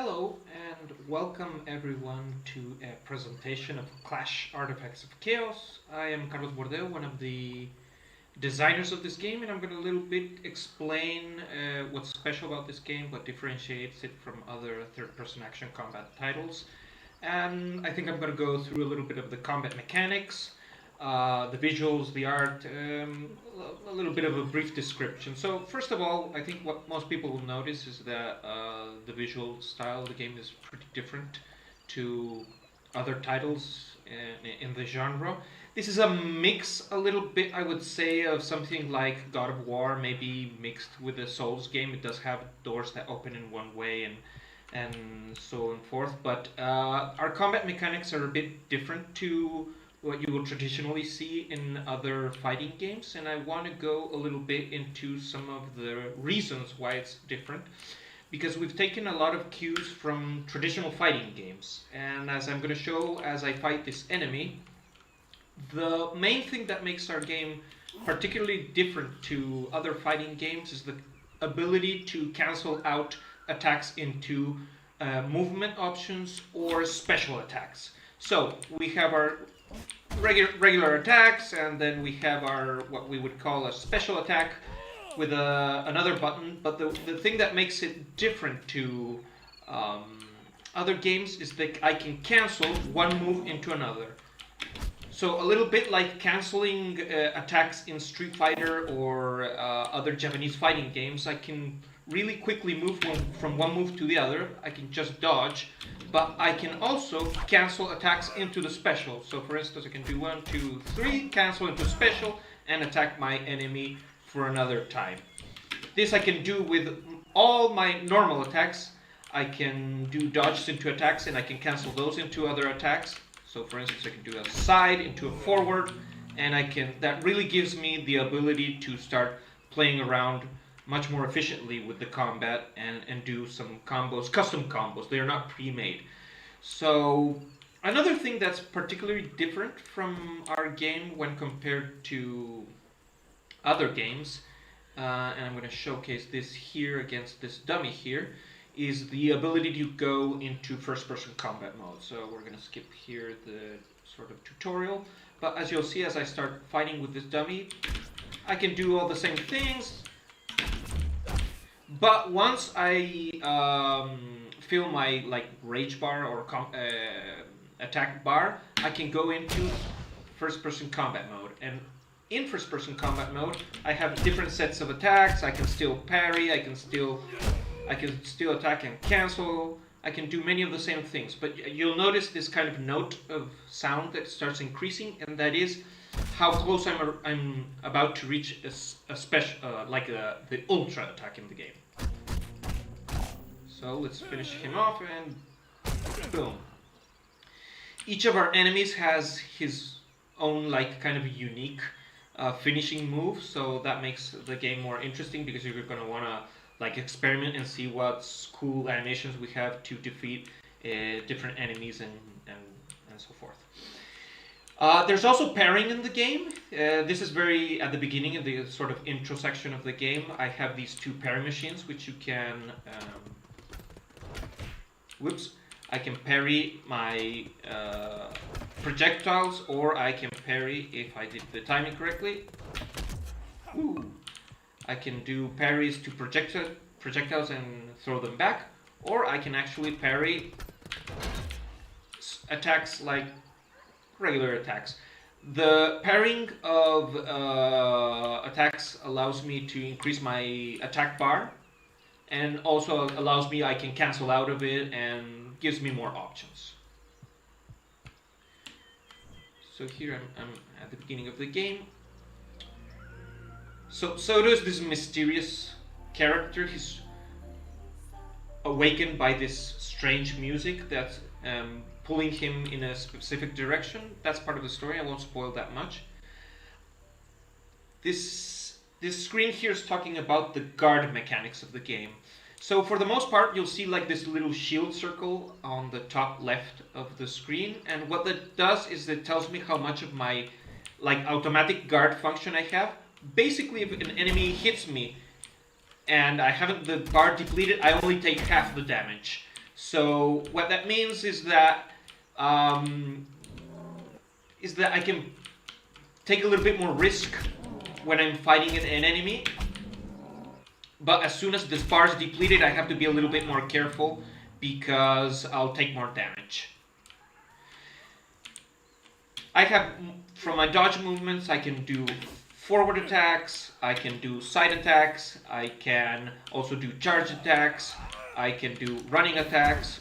Hello and welcome everyone to a presentation of Clash Artifacts of Chaos. I am Carlos Bordeo, one of the designers of this game, and I'm going to a little bit explain what's special about this game, what differentiates it from other third-person action combat titles. And I think I'm going to go through a little bit of the combat mechanics, the visuals, the art, a little bit of a brief description. So first of all, I think what most people will notice is that the visual style of the game is pretty different to other titles in the genre. This is a mix, a little bit, I would say, of something like God of War, maybe mixed with a Souls game. It does have doors that open in one way and so on forth, but our combat mechanics are a bit different to what you will traditionally see in other fighting games, and I want to go a little bit into some of the reasons why it's different, because we've taken a lot of cues from traditional fighting games, and as I'm going to show as I fight this enemy, the main thing that makes our game particularly different to other fighting games is the ability to cancel out attacks into movement options or special attacks. So we have our regular attacks, and then we have our what we would call a special attack with another button. But the thing that makes it different to other games is that I can cancel one move into another. So a little bit like canceling attacks in Street Fighter or other Japanese fighting games, I can really quickly move from one move to the other. I can just dodge, but I can also cancel attacks into the special. So for instance, I can do 1, 2, 3, cancel into special, and attack my enemy for another time. This I can do with all my normal attacks. I can do dodges into attacks, and I can cancel those into other attacks. So for instance, I can do a side into a forward, and that really gives me the ability to start playing around much more efficiently with the combat and do some combos, custom combos. They are not pre-made. So another thing that's particularly different from our game when compared to other games, and I'm going to showcase this here against this dummy here, is the ability to go into first-person combat mode. So we're going to skip here the sort of tutorial. But as you'll see, as I start fighting with this dummy, I can do all the same things. But once I fill my rage bar or attack bar, I can go into first-person combat mode. And in first-person combat mode, I have different sets of attacks. I can still parry. I can still attack and cancel. I can do many of the same things. But you'll notice this kind of note of sound that starts increasing, and that is how close I'm about to reach a special, the ultra attack in the game. So let's finish him off, and boom. Each of our enemies has his own kind of unique finishing move, so that makes the game more interesting because you're going to want to experiment and see what cool animations we have to defeat different enemies and so forth. There's also pairing in the game. This is very at the beginning of the sort of intro section of the game. I have these two parry machines which you can I can parry my projectiles, or I can parry, if I did the timing correctly, I can do parries to projectiles and throw them back, or I can actually parry attacks like regular attacks. The parrying of attacks allows me to increase my attack bar, and also allows me, I can cancel out of it and gives me more options. So here I'm at the beginning of the game. So there's this mysterious character. He's awakened by this strange music that's pulling him in a specific direction. That's part of the story. I won't spoil that much. This screen here is talking about the guard mechanics of the game. So for the most part, you'll see this little shield circle on the top left of the screen, and what that does is it tells me how much of my automatic guard function I have. Basically, if an enemy hits me and I haven't the bar depleted, I only take half the damage. So what that means is that I can take a little bit more risk when I'm fighting an enemy. But as soon as the bar is depleted, I have to be a little bit more careful because I'll take more damage. I have, from my dodge movements, I can do forward attacks, I can do side attacks, I can also do charge attacks, I can do running attacks.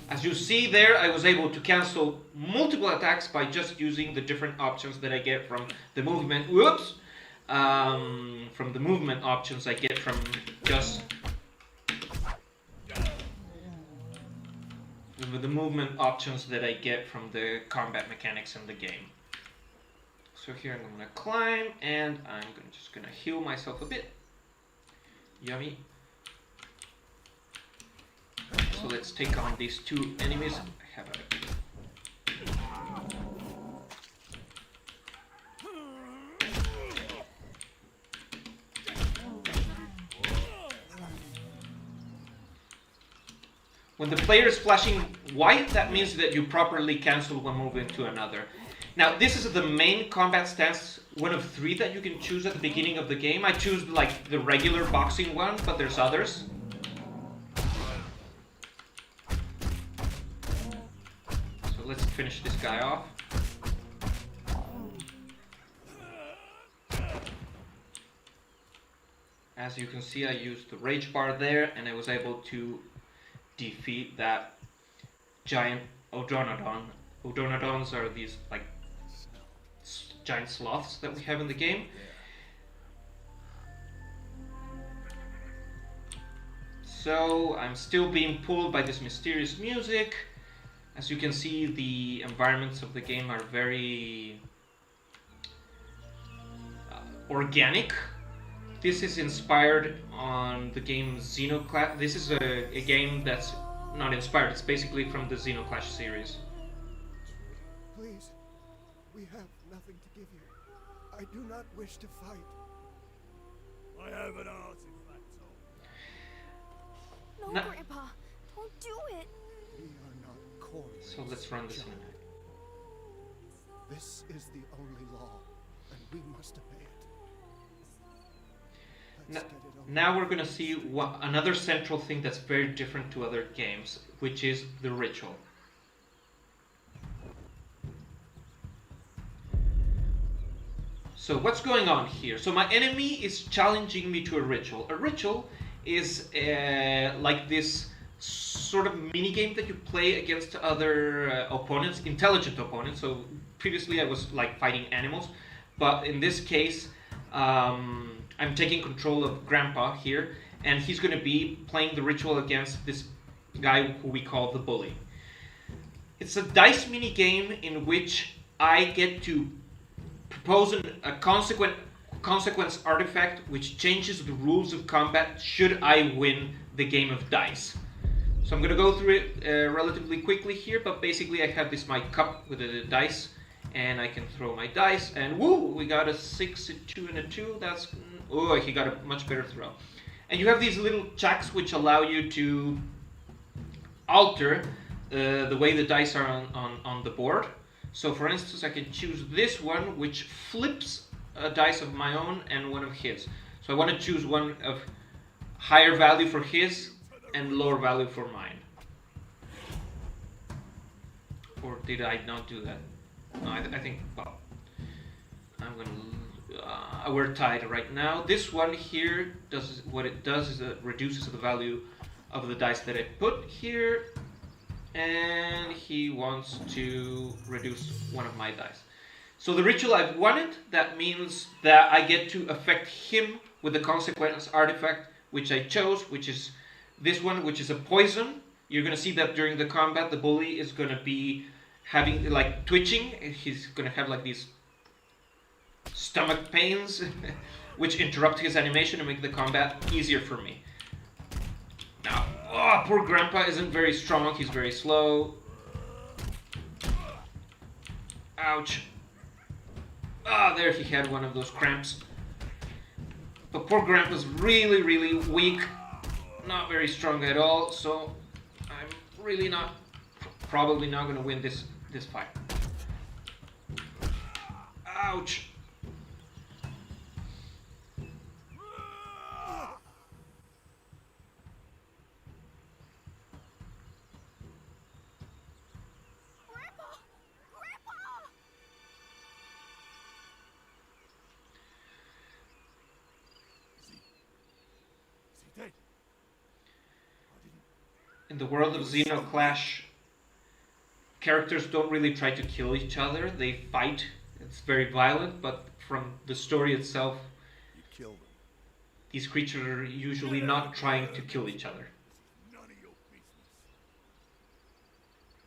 As you see there, I was able to cancel multiple attacks by just using the different options that I get from the movement. Whoops! From the movement options I get from just the movement options that I get from the combat mechanics in the game. So here I'm going to climb and I'm just going to heal myself a bit. Yummy. So let's take on these two enemies. I have a When the player is flashing white, that means that you properly cancel one move into another. Now, this is the main combat stance, one of 3 that you can choose at the beginning of the game. I choose like the regular boxing one, but there's others. So let's finish this guy off. As you can see, I used the rage bar there, and I was able to defeat that giant Odonodon. Odonodons are these like giant sloths that we have in the game. So I'm still being pulled by this mysterious music. As you can see, the environments of the game are very organic. This is inspired on the game Zeno Clash. This is a game that's not inspired. It's basically from the Zeno Clash series. Please, we have nothing to give you. I do not wish to fight. I have an artifact. No, Grandpa, don't do it. We are not corners. So let's run this one. This is the only law, and we must obey it. Now we're going to see another central thing that's very different to other games, which is the ritual. So what's going on here? So my enemy is challenging me to a ritual. A ritual is like this sort of mini game that you play against other opponents, intelligent opponents. So previously I was like fighting animals, but in this case I'm taking control of Grandpa here, and he's going to be playing the ritual against this guy who we call the bully. It's a dice mini game in which I get to propose a consequence artifact which changes the rules of combat should I win the game of dice. So I'm going to go through it relatively quickly here, but basically I have my cup with the dice, and I can throw my dice, and woo, we got a 6, a 2, and a 2. That's, oh, he got a much better throw. And you have these little checks which allow you to alter the way the dice are on the board. So for instance, I can choose this one, which flips a dice of my own and one of his. So I want to choose one of higher value for his and lower value for mine. Or did I not do that? No, I think, well, I'm gonna, we're tied right now. This one here, what it does is it reduces the value of the dice that I put here, and he wants to reduce one of my dice. So the ritual I've won it, that means that I get to affect him with the consequence artifact which I chose, which is this one, which is a poison. You're gonna see that during the combat the bully is gonna be having like twitching, he's gonna have like these stomach pains which interrupt his animation and make the combat easier for me. Now, oh, poor Grandpa isn't very strong, he's very slow. Ouch. Ah, there he had one of those cramps. But poor Grandpa's really, really weak. not very strong at all, so I'm really probably not gonna win this fight. Ouch! Grandpa! Grandpa! Is he dead? I didn't. In the world of Zeno Clash, characters don't really try to kill each other. They fight. It's very violent, but from the story itself, You killed him. these creatures are usually not trying to kill each other. None of your business.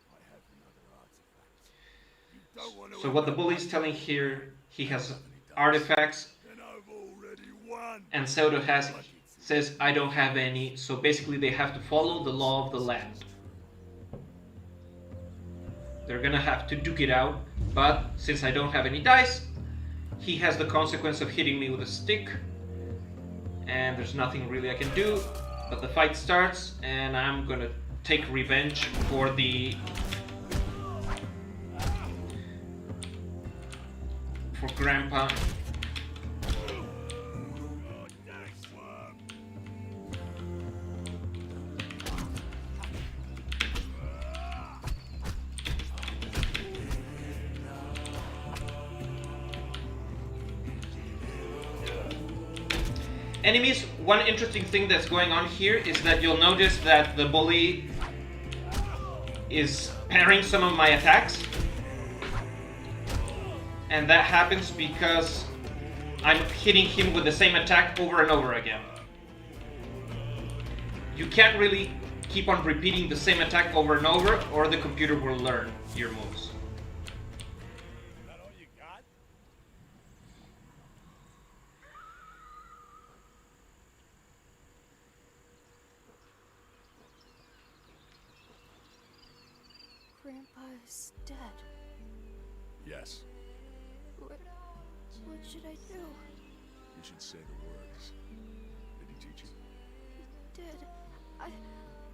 I have another artifact. You don't want to. So what the bully's telling here, he has artifacts, Then I've already won. and Pseudo says, I don't have any, so basically they have to follow the law of the land. They're gonna have to duke it out, but since I don't have any dice, he has the consequence of hitting me with a stick, and there's nothing really I can do, but the fight starts, and I'm gonna take revenge for Grandpa. Enemies, one interesting thing that's going on here is that you'll notice that the bully is parrying some of my attacks. And that happens because I'm hitting him with the same attack over and over again. You can't really keep on repeating the same attack over and over, or the computer will learn your moves. Is that all you got? Grandpa is dead. Yes. What should I do? You should say the words. Did he teach you? He did. I...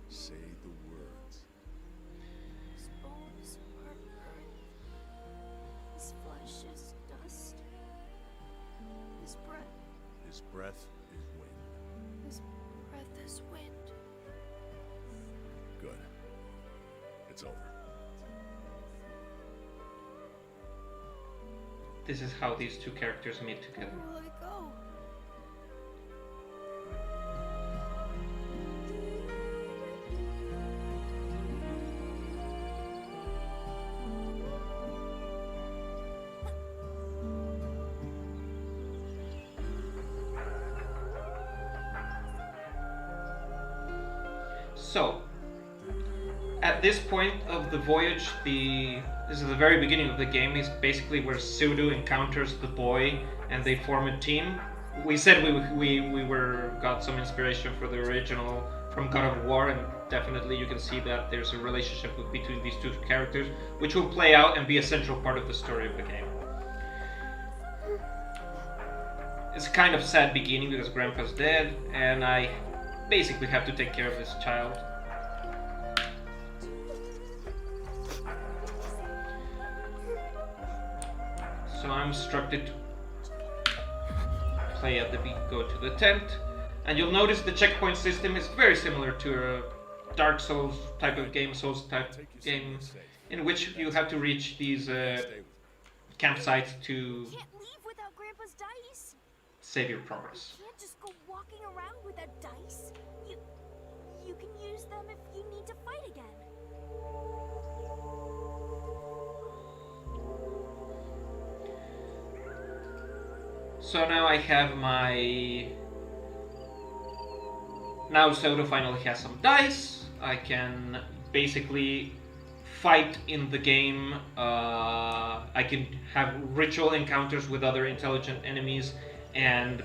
Say the words. His bones are earth. His flesh is dust. His breath... His breath is wind. His breath is wind. Good. It's over. This is how these two characters meet together. Where will I go? So, at this point of the voyage, this is the very beginning of the game, is basically where Pseudo encounters the boy and they form a team. We said we got some inspiration for the original from God of War, and definitely you can see that there's a relationship between these two characters, which will play out and be a central part of the story of the game. It's a kind of sad beginning because Grandpa's dead, and I basically have to take care of this child. So I'm instructed to play at the beat, go to the tent, and you'll notice the checkpoint system is very similar to a Dark Souls type of game, Souls type game, in which you have to reach these campsites to Can't leave without Grandpa's dice. save your progress. Can't just go walking around without dice. You can use them if you need to fight again. So now I have my... Now Soda finally has some dice. I can basically fight in the game. I can have ritual encounters with other intelligent enemies and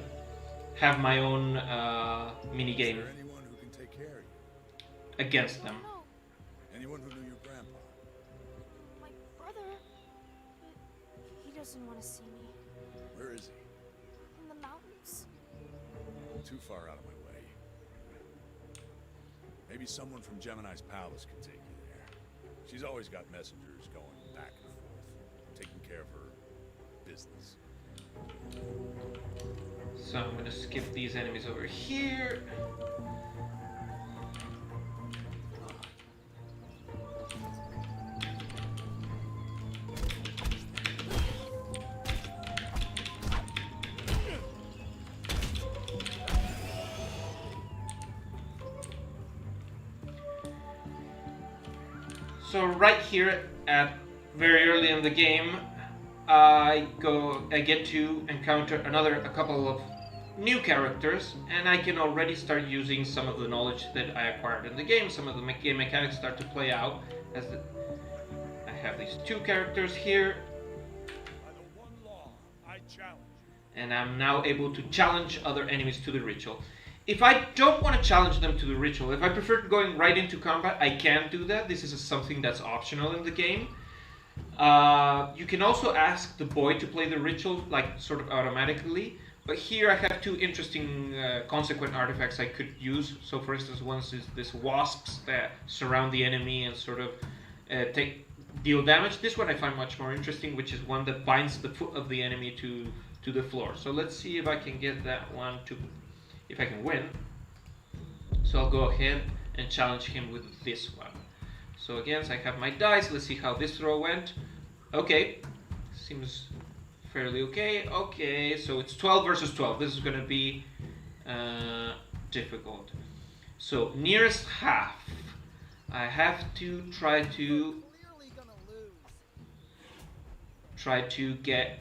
have my own mini Is game there anyone who can take care of you? against them. No, Anyone who knew your grandpa? my brother. But he doesn't want to see me. Where is he? In the mountains. Too far out of my way. Maybe someone from Gemini's palace can take you there. She's always got messengers going back and forth, taking care of her business. So I'm gonna skip these enemies over here. So right here at very early in the game, I get to encounter a couple of new characters, and I can already start using some of the knowledge that I acquired in the game. Some of the game mechanics start to play out I have these two characters here, By the one law, I challenge you. and I'm now able to challenge other enemies to the ritual. If I don't want to challenge them to the ritual, if I prefer going right into combat, I can do that. This is something that's optional in the game. You can also ask the boy to play the ritual, like sort of automatically. But here I have two interesting consequent artifacts I could use. So for instance, one is this wasps that surround the enemy and sort of deal damage. This one I find much more interesting, which is one that binds the foot of the enemy to the floor. So let's see if I can get that one if I can win. So I'll go ahead and challenge him with this one. So again, I have my dice. Let's see how this throw went. Okay, seems fairly okay. Okay, so it's 12 versus 12. This is going to be difficult. So nearest half. I have to try to get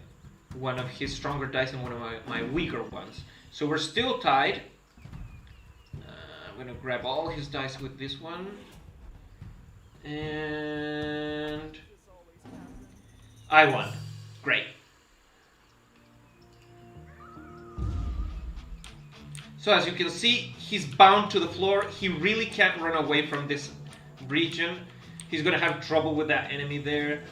one of his stronger dice and one of my weaker ones. So we're still tied. I'm going to grab all his dice with this one. And I won. Great. So as you can see, he's bound to the floor. He really can't run away from this region. He's going to have trouble with that enemy there.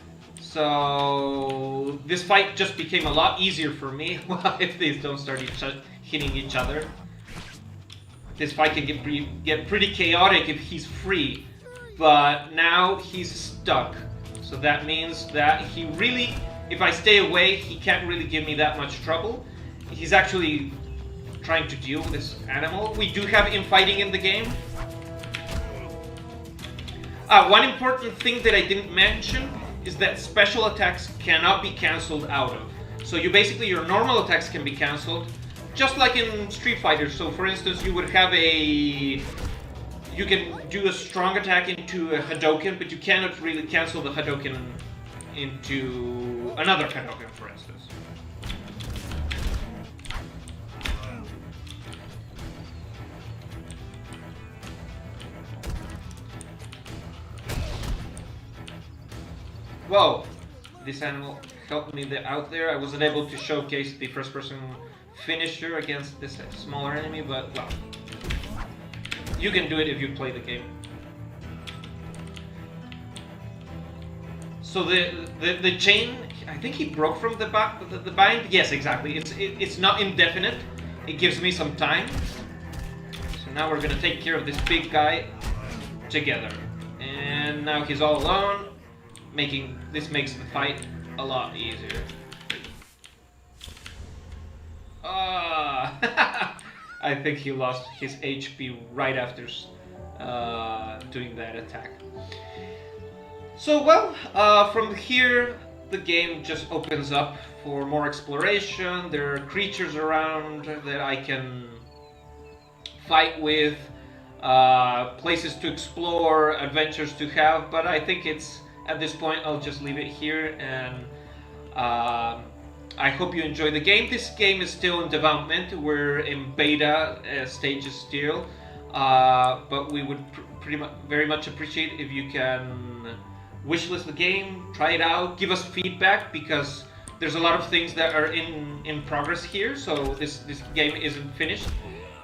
So this fight just became a lot easier for me if these don't start hitting each other. This fight can get pretty chaotic if he's free. But now he's stuck. So that means that he really, if I stay away, he can't really give me that much trouble. He's actually trying to deal with this animal. We do have infighting in the game. One important thing that I didn't mention is that special attacks cannot be cancelled out of. So your normal attacks can be cancelled, just like in Street Fighter. So for instance, you would have you can do a strong attack into a Hadouken, but you cannot really cancel the Hadouken into another Hadouken, for instance. Whoa! This animal helped me out there. I wasn't able to showcase the first-person finisher against this smaller enemy, but well. You can do it if you play the game. So the chain, I think he broke from the bind. Yes, exactly. It's not indefinite. It gives me some time. So now we're gonna take care of this big guy together. And now he's all alone. This makes the fight a lot easier. I think he lost his HP right after doing that attack. So well, from here the game just opens up for more exploration. There are creatures around that I can fight with, places to explore, adventures to have, but I think at this point I'll just leave it here, and I hope you enjoy the game. This game is still in development. We're in beta stages still, but we would very much appreciate if you can wishlist the game, try it out, give us feedback, because there's a lot of things that are in progress here. So this game isn't finished,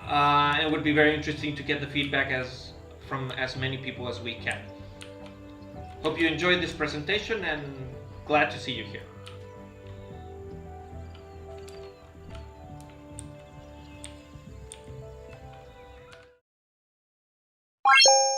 and it would be very interesting to get the feedback from as many people as we can. Hope you enjoyed this presentation, and glad to see you here. You